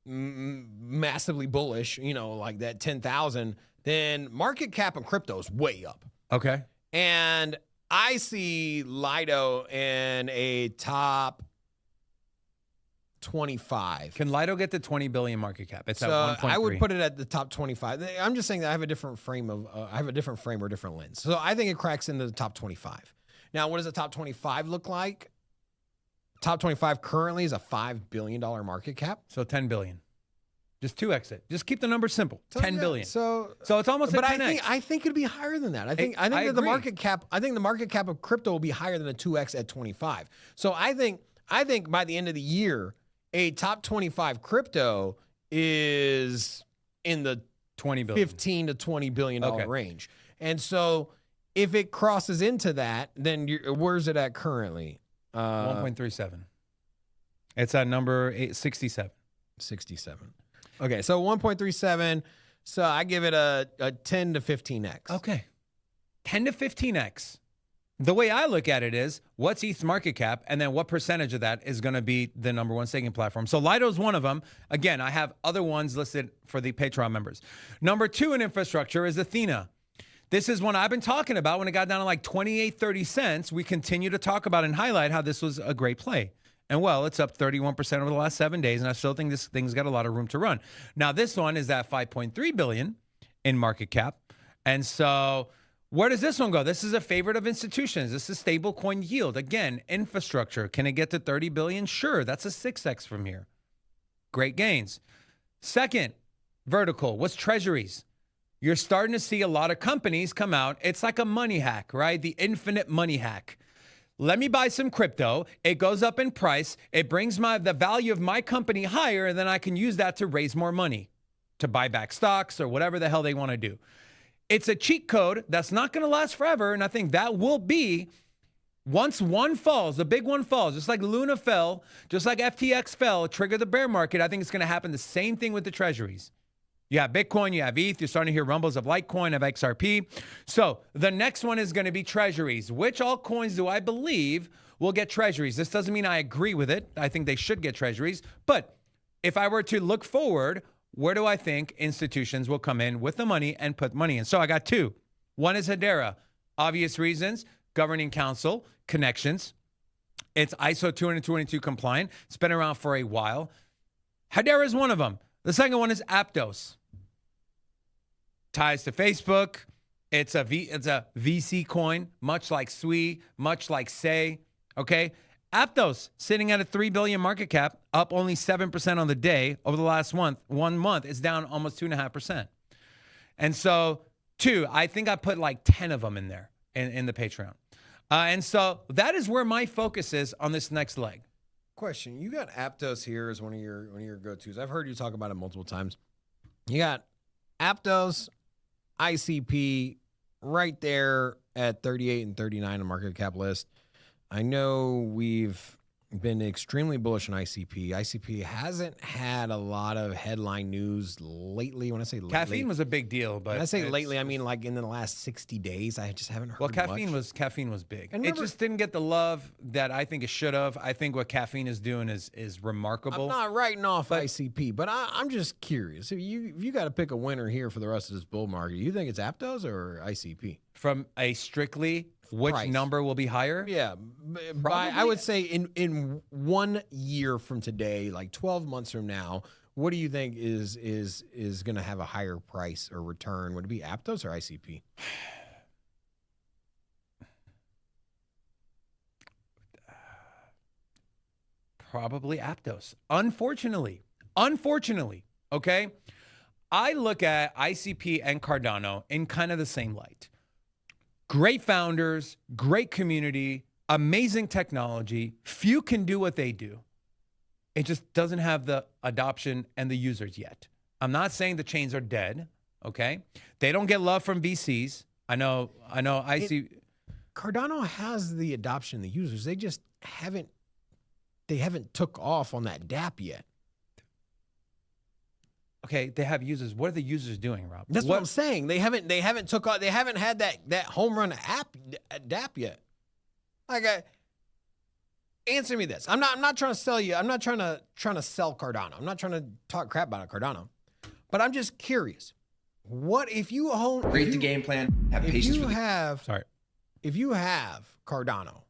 massively bullish, like that 10,000, then market cap and crypto is way up. Okay. And I see Lido in a top 25. Can Lido get to 20 billion market cap? It's So at 1.3. I would put it at the top 25. I'm just saying that I have a different frame or different lens. So I think it cracks into the top 25. Now, what does the top 25 look like? Top 25 currently is a $5 billion market cap. So 10 billion. Just 2x it. Just keep the number simple. So, 10 yeah, So so it's almost but a 10x. I think it'd be higher than that. I think that the agree. market cap of crypto will be higher than a 2x at 25. So I think by the end of the year, a top 25 crypto is in the 20 billion. 15 to 20 billion dollar range. And so if it crosses into that, then where's it at currently? 1.37. It's at number 67. 67. Okay, so 1.37. So I give it a 10 to 15x. Okay. 10 to 15x. The way I look at it is, what's ETH's market cap, and then what percentage of that is going to be the number one staking platform. So Lido's one of them. Again, I have other ones listed for the Patreon members. Number 2 in infrastructure is Athena. This is one I've been talking about when it got down to like 28, 30 cents. We continue to talk about and highlight how this was a great play. And well, it's up 31% over the last 7 days, and I still think this thing's got a lot of room to run. Now, this one is at 5.3 billion in market cap. And so where does this one go? This is a favorite of institutions. This is stable coin yield. Again, infrastructure. Can it get to 30 billion? Sure. That's a 6x from here. Great gains. Second vertical, what's treasuries? You're starting to see a lot of companies come out. It's like a money hack, right? The infinite money hack. Let me buy some crypto. It goes up in price. It brings the value of my company higher, and then I can use that to raise more money, to buy back stocks or whatever the hell they want to do. It's a cheat code that's not going to last forever, and I think that will be, once one falls, the big one falls, just like Luna fell, just like FTX fell, trigger the bear market. I think it's going to happen the same thing with the treasuries. You have Bitcoin, you have ETH, you're starting to hear rumbles of Litecoin, of XRP. So the next one is going to be treasuries. Which altcoins do I believe will get treasuries? This doesn't mean I agree with it. I think they should get treasuries. But if I were to look forward, where do I think institutions will come in with the money and put money in? So I got 2. One is Hedera. Obvious reasons, governing council, connections. It's ISO 222 compliant. It's been around for a while. Hedera is one of them. The second one is Aptos. Ties to Facebook. It's a VC coin, much like SUI, much like Say. Okay. Aptos sitting at a 3 billion market cap, up only 7% on the day. Over the last month, 1 month, it's down almost 2.5%. And so, 2, I think I put like 10 of them in there in the Patreon. And so that is where my focus is on this next leg. Question: you got Aptos here as one of your go-tos. I've heard you talk about it multiple times. You got Aptos, ICP, right there at 38 and 39 on market cap list. I know we've been extremely bullish on ICP. ICP hasn't had a lot of headline news lately. When I say lately, Caffeine was a big deal, but when I say lately, I mean like in the last 60 days. I just haven't heard much. Caffeine was big. And it just didn't get the love that I think it should have. I think what caffeine is doing is remarkable. I'm not writing off ICP, but I'm just curious. If you got to pick a winner here for the rest of this bull market, you think it's Aptos or ICP? From a strictly which Price. Number will be higher? Yeah, I would say in 1 year from today, like 12 months from now, what do you think is going to have a higher price or return? Would it be Aptos or ICP? Probably Aptos. Unfortunately, okay? I look at ICP and Cardano in kind of the same light. Great founders, great community, amazing technology. Few can do what they do. It just doesn't have the adoption and the users yet. I'm not saying the chains are dead, okay? They don't get love from VCs. I know Cardano has the adoption, the users. They just haven't took off on that DApp yet. Okay, they have users. What are the users doing, Rob? That's what I'm saying. They haven't took off. They haven't had that home run DApp yet. Like, answer me this. I'm not trying to sell you. I'm not trying to sell Cardano. I'm not trying to talk crap about Cardano. But I'm just curious. What if you own? Read the game plan. Have patience with If you have Cardano,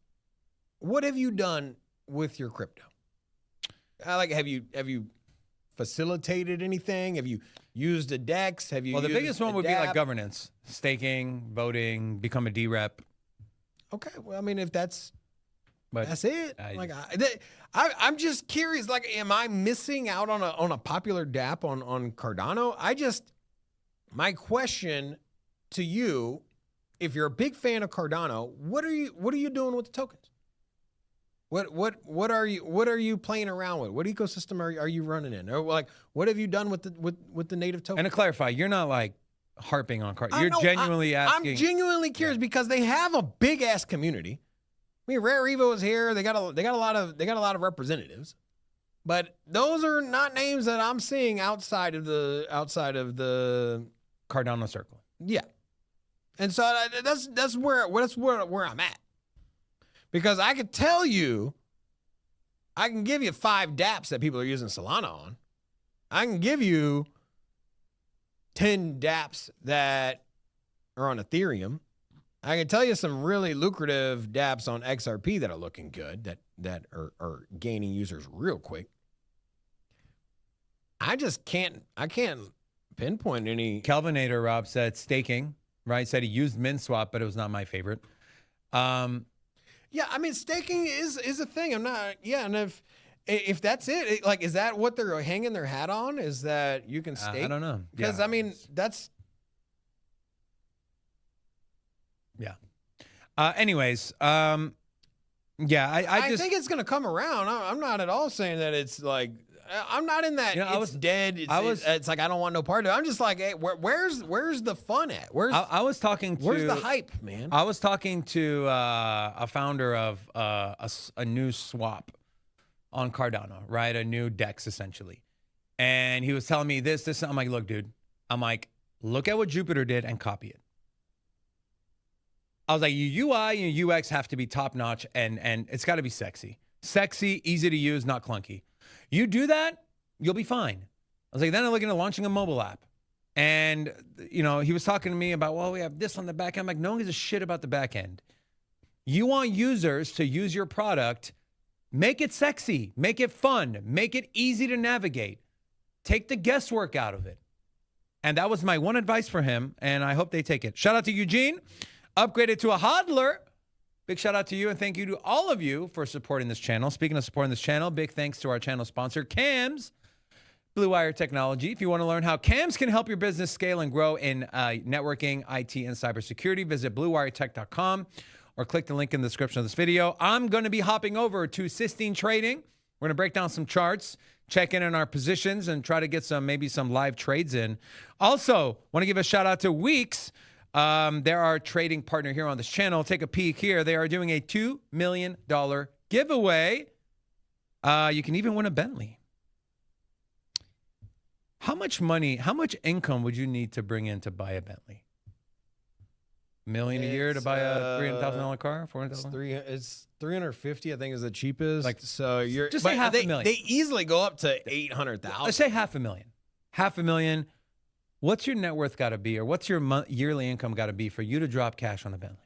what have you done with your crypto? Like, have you facilitated anything? Have you used a DEX? Have you? Well, the used biggest one a would be like DApp? governance, staking, voting, become a D-rep. Okay, well, I mean, if that's But it. I'm just curious. Like, am I missing out on a popular DApp on Cardano? My question to you, if you're a big fan of Cardano, what are you doing with the tokens? What are you playing around with? What ecosystem are you running in? Or like, what have you done with the native token? And to clarify, you're not like harping on Cardano. You're genuinely asking. I'm genuinely curious because they have a big ass community. I mean, Rare Evo is here. They got a lot of representatives, but those are not names that I'm seeing outside of the Cardano circle. Yeah, and so that's where I'm at. Because I could tell you, I can give you 5 dApps that people are using Solana on. I can give you 10 dApps that are on Ethereum. I can tell you some really lucrative dApps on XRP that are looking good, that are gaining users real quick. I can't pinpoint any. Kelvinator Rob said staking, right? Said he used MinSwap, but it was not my favorite. Yeah, I mean, staking is a thing. I'm not. Yeah, and if that's it, like, is that what they're hanging their hat on? Is that you can stake? I don't know. Because Yeah. I mean, that's. Yeah. Anyways, yeah, I just think it's gonna come around. I'm not at all saying that it's like. I'm not in that. You know, it's dead. It's like I don't want no part of it. I'm just like, hey, where's the fun at? I was talking to. Where's the hype, man? I was talking to a founder of a new swap on Cardano, right? A new DEX essentially, and he was telling me this. I'm like, look, dude. I'm like, look at what Jupiter did and copy it. I was like, your UI and your UX have to be top notch, and it's got to be sexy, easy to use, not clunky. You do that, you'll be fine. I was like, then I'm looking at launching a mobile app. And, you know, he was talking to me about, well, we have this on the back end. I'm like, no one gives a shit about the back end. You want users to use your product, make it sexy, make it fun, make it easy to navigate. Take the guesswork out of it. And that was my one advice for him, and I hope they take it. Shout out to Eugene, upgraded to a hodler. Big shout out to you, and thank you to all of you for supporting this channel. Speaking of supporting this channel, big thanks to our channel sponsor, CAMS, Blue Wire Technology. If you want to learn how CAMS can help your business scale and grow in networking, IT, and cybersecurity, visit bluewiretech.com or click the link in the description of this video. I'm going to be hopping over to Cysteine Trading. We're going to break down some charts, check in on our positions, and try to get maybe some live trades in. Also, want to give a shout out to Weeks. They're our trading partner here on this channel. Take a peek here. They are doing a $2 million giveaway. You can even win a Bentley. How much money, how much income would you need to bring in to buy a Bentley? $1 million a year to buy a $300,000 car? $400,000? It's $350, I think, is the cheapest. Like, so you're just say half a million. They easily go up to $800,000. Let's say $500,000. $500,000. What's your net worth got to be, or what's your yearly income got to be for you to drop cash on a Bentley?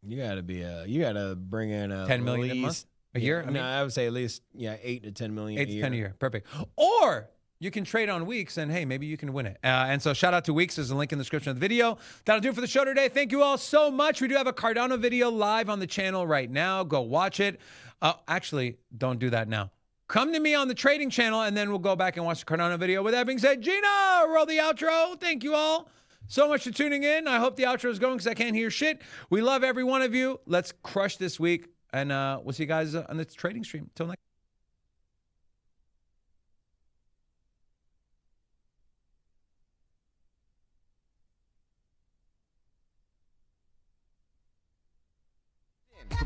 You gotta bring in $10 million a month, a year. I mean, I would say at least 8 to 10 million. 8 to 10 a year, perfect. Or you can trade on Weeks, and hey, maybe you can win it. And so shout out to Weeks. There's a link in the description of the video. That'll do it for the show today. Thank you all so much. We do have a Cardano video live on the channel right now. Go watch it. Actually, don't do that now. Come to me on the trading channel, and then we'll go back and watch the Cardano video. With that being said, Gina, roll the outro. Thank you all so much for tuning in. I hope the outro is going because I can't hear shit. We love every one of you. Let's crush this week, and we'll see you guys on the trading stream. Till next.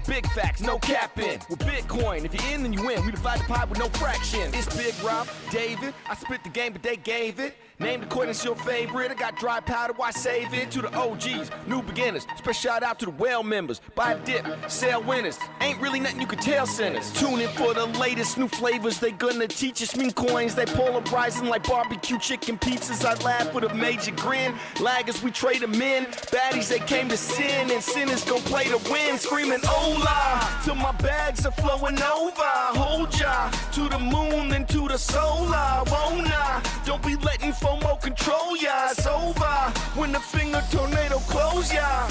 Big facts, no capping. With Bitcoin, if you're in, then you win. We divide the pie with no fraction. It's Big Rob, David. I split the game, but they gave it. Name the coin that's your favorite. I got dry powder, why save it? To the OGs, new beginners. Special shout out to the well members. Buy the dip, sell winners. Ain't really nothing you can tell sinners. Tune in for the latest new flavors. They gonna teach us mean coins. They polarizing like barbecue chicken pizzas. I laugh with a major grin. Laggers, we trade them in. Baddies, they came to sin. And sinners gon' play to win. Screaming hola till my bags are flowing over. Hold ya to the moon, then to the solar. Won't I? Don't be letting FOMO control ya. It's over when the finger tornado close ya.